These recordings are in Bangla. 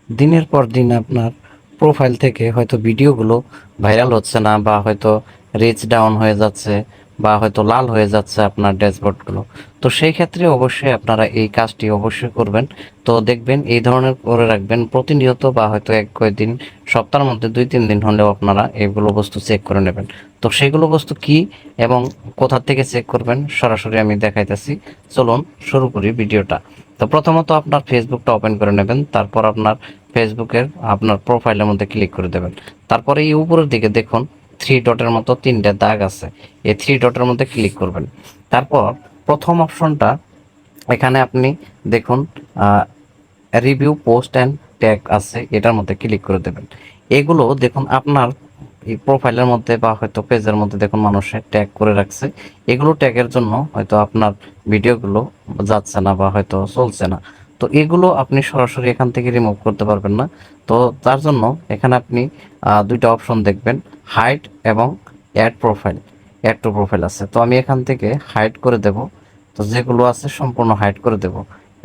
দিনের পর দিন আপনার প্রোফাইল থেকে হয়তো ভিডিওগুলো ভাইরাল হচ্ছে না, বা হয়তো রিচ ডাউন হয়ে যাচ্ছে, বা হয়তো লাল হয়ে যাচ্ছে আপনার ড্যাশবোর্ডগুলো। তো সেই ক্ষেত্রে অবশ্যই আপনারা এই কাজটি অবশ্যই করবেন। তো দেখবেন এই ধরনের করে রাখবেন প্রতিনিয়ত, বা হয়তো এক কয়েকদিন, সপ্তাহের মধ্যে 2-3 দিন হলেও আপনারা এগুলো বস্তু চেক করে নেবেন। তো সেগুলো বস্তু কি এবং কোথা থেকে চেক করবেন সরাসরি আমি দেখাইতেছি। চলুন শুরু করি ভিডিওটা। তো প্রথমত আপনার ফেসবুকটা ওপেন করে নেবেন, তারপর আপনার ফেসবুকের আপনার প্রোফাইলের মধ্যে ক্লিক করে দেবেন। তারপরে এই উপরের দিকে দেখুন 3 ডটের মতো 3টে দাগ আছে, এই 3 ডটের মধ্যে ক্লিক করবেন। তারপর প্রথম অপশনটা এখানে আপনি দেখুন রিভিউ পোস্ট অ্যান্ড ট্যাগ আছে, এটার মধ্যে ক্লিক করে দেবেন। এগুলো দেখুন আপনার এই প্রোফাইলের মধ্যে বা হয়তো পেজের মধ্যে দেখুন মানুষে ট্যাগ করে রাখছে। এগুলো ট্যাগের জন্য হয়তো আপনার ভিডিওগুলো যাচ্ছে না বা হয়তো চলছে না। তো এগুলো আপনি সরাসরি এখান থেকে রিমুভ করতে পারবেন না। তো তার জন্য এখানে আপনি দুইটা অপশন দেখবেন, হাইড এবং add profile. Add to profile আছে, তো আমি এখান থেকে হাইড করে দেব। তো যেগুলো আছে সম্পূর্ণ হাইড করে দেব,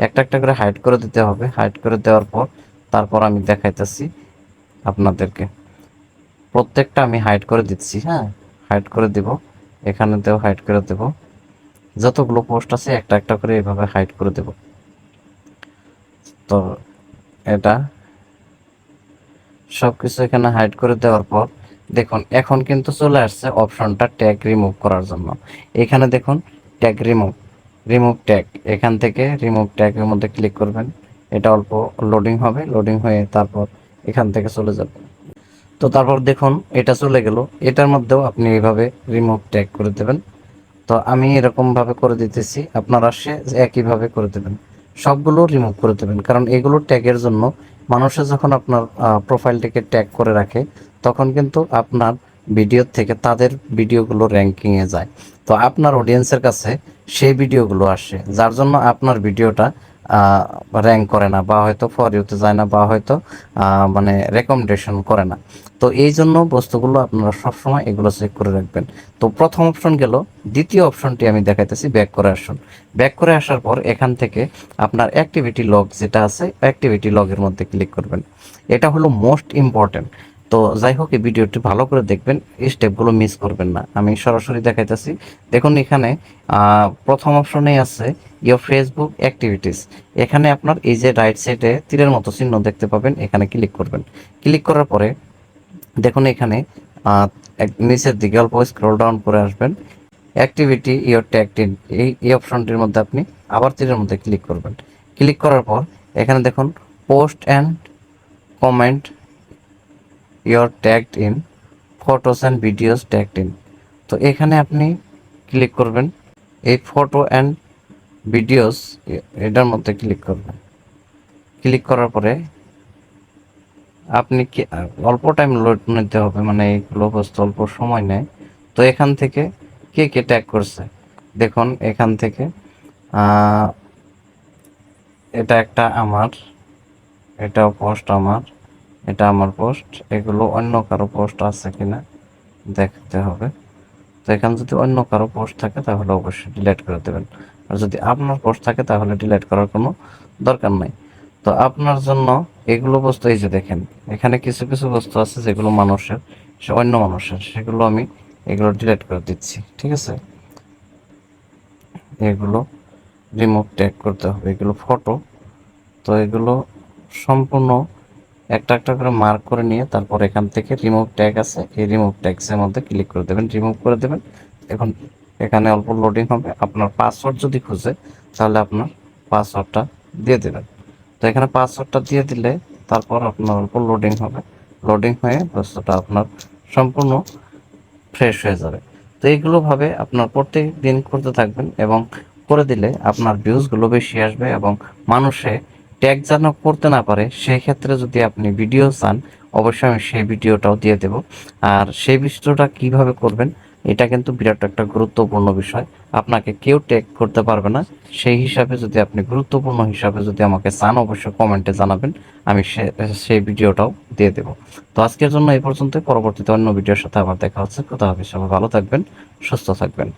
একটা একটা করে হাইড করে দিতে হবে। হাইড করে দেওয়ার পর তারপর আমি দেখাইতেছি আপনাদেরকে। প্রত্যেকটা আমি হাইড করে দিচ্ছি, হ্যাঁ, হাইড করে দিব। এখানেতেও হাইড করে দেব, যতগুলো পোস্ট আছে একটা একটা করে এভাবে হাইড করে দেব। তো এটা সব কিছু এখানে হাইড করে দেওয়ার পর দেখুন এখন কিন্তু চলে আসছে অপশনটা ট্যাগ রিমুভ করার জন্য। এখানে দেখুন ট্যাগ রিমুভ, রিমুভ ট্যাগ, এখান থেকে রিমুভ ট্যাগের মধ্যে ক্লিক করবেন। এটা অল্প লোডিং হবে, লোডিং হয়ে তারপর এখান থেকে চলে যাবে। তো তারপর দেখুন এটা চলে গেল, এটার মধ্যেও আপনি এইভাবে রিমুভ ট্যাগ করে দেবেন। তো আমি এরকমভাবে করে দিতেছি, আপনারা সে একইভাবে করে দেবেন, সবগুলো রিমুভ করে দেবেন। কারণ এগুলো ট্যাগের জন্য, মানুষে যখন আপনার প্রোফাইলটিকে ট্যাগ করে রাখে তখন কিন্তু আপনার ভিডিও থেকে তাদের ভিডিওগুলো র্যাঙ্কিংয়ে যায়। তো আপনার অডিয়েন্সের কাছে সেই ভিডিওগুলো আসে, যার জন্য আপনার ভিডিওটা র্যাঙ্ক করে না, বা হয়তো ফর ইউতে যায় না, বা হয়তো মানে রেকমেন্ডেশন করে না। তো এই জন্য বস্তুগুলো আপনারা সবসময় এগুলো চেক করে রাখবেন। তো প্রথম অপশন গেল, দ্বিতীয় অপশনটি আমি দেখাইতেছি ব্যাক করে আসুন। ব্যাক করে আসার পর এখান থেকে আপনার অ্যাক্টিভিটি লগ যেটা আছে, অ্যাক্টিভিটি লগের মধ্যে ক্লিক করবেন। এটা হলো মোস্ট ইম্পর্টেন্ট। তো যাই হোক, এই ভিডিওটি ভালো করে দেখবেন, এই স্টেপগুলো মিস করবেন না। আমি সরাসরি দেখাইতেছি। দেখুন এখানে প্রথম অপশনেই আছে ইয়োর ফেসবুক অ্যাক্টিভিটিস। এখানে আপনার এই যে রাইট সাইডে তীরের মতো চিহ্ন দেখতে পাবেন, এখানে ক্লিক করবেন। ক্লিক করার পরে দেখুন এখানে নিচের দিকে অল্প স্ক্রল ডাউন করে আসবেন, অ্যাক্টিভিটি ইয়োর ট্যাগড ইন, এই অপশনটির মধ্যে আপনি আবার তীরের মধ্যে ক্লিক করবেন। ক্লিক করার পর এখানে দেখুন post and comment your tagged in, photos and videos tagged in. তো এখানে আপনি ক্লিক করবেন, এই ফটো অ্যান্ড ভিডিওস এটার মধ্যে ক্লিক করবেন। ক্লিক করার পরে আপনি কি অল্প টাইম লোড নিতে হবে, মানে এইগুলো বস্তু অল্প সময় নেয়। তো এখান থেকে কে কে ট্যাগ করছে দেখুন, এখান থেকে এটা একটা আমার, এটাও পোস্ট আমার, এটা আমার পোস্ট, এগুলো অন্য কারো পোস্ট আছে কিনা দেখতে হবে। তো এখানে যদি অন্য কারো পোস্ট থাকে তাহলে অবশ্যই ডিলিট করে দেবেন, আর যদি আপনার পোস্ট থাকে তাহলে ডিলিট করার কোনো দরকার নাই। তো আপনার জন্য এগুলো বস্তু, এই যে দেখেন এখানে কিছু কিছু বস্তু আছে যেগুলো মানুষের, সে অন্য মানুষের, সেগুলো আমি এগুলো ডিলিট করে দিচ্ছি, ঠিক আছে। এগুলো রিমুভ ট্যাগ করতে হবে, এগুলো ফটো। তো এগুলো সম্পূর্ণ একটা একটা করে মার্ক করে নিয়ে তারপর এখান থেকে রিমুভ ট্যাগ আছে, এই রিমুভ ট্যাগসের মধ্যে ক্লিক করে দেবেন, রিমুভ করে দেবেন। এখন এখানে অল্প লোডিং হবে, আপনার পাসওয়ার্ড যদি খুঁজে তাহলে আপনার পাসওয়ার্ডটা দিয়ে দেবেন। তো এখানে পাসওয়ার্ডটা দিয়ে দিলে তারপর আপনার অল্প লোডিং হবে, লোডিং হয়ে বস্তুটা আপনার সম্পূর্ণ ফ্রেশ হয়ে যাবে। তো এইগুলোভাবে আপনার প্রত্যেক দিন করতে থাকবেন, এবং করে দিলে আপনার ভিউজগুলো বেশি আসবে, এবং মানুষে ট্যাগ যেন করতে না পারে সেই ক্ষেত্রে যদি আপনি ভিডিও চান অবশ্যই আমি সেই ভিডিওটাও দিয়ে দেব। আর সেই ভিডিওটা কিভাবে করবেন এটা কিন্তু বিরাট একটা গুরুত্বপূর্ণ বিষয়, আপনাকে কেউ ট্যাগ করতে পারবে না। সেই হিসাবে যদি আপনি গুরুত্বপূর্ণ হিসাবে যদি আমাকে চান অবশ্যই কমেন্টে জানাবেন, আমি সেই ভিডিওটাও দিয়ে দেব। তো আজকের জন্য এই পর্যন্ত, পরবর্তীতে অন্য ভিডিওর সাথে আবার দেখা হচ্ছে। কোথা হবে, সবাই ভালো থাকবেন, সুস্থ থাকবেন।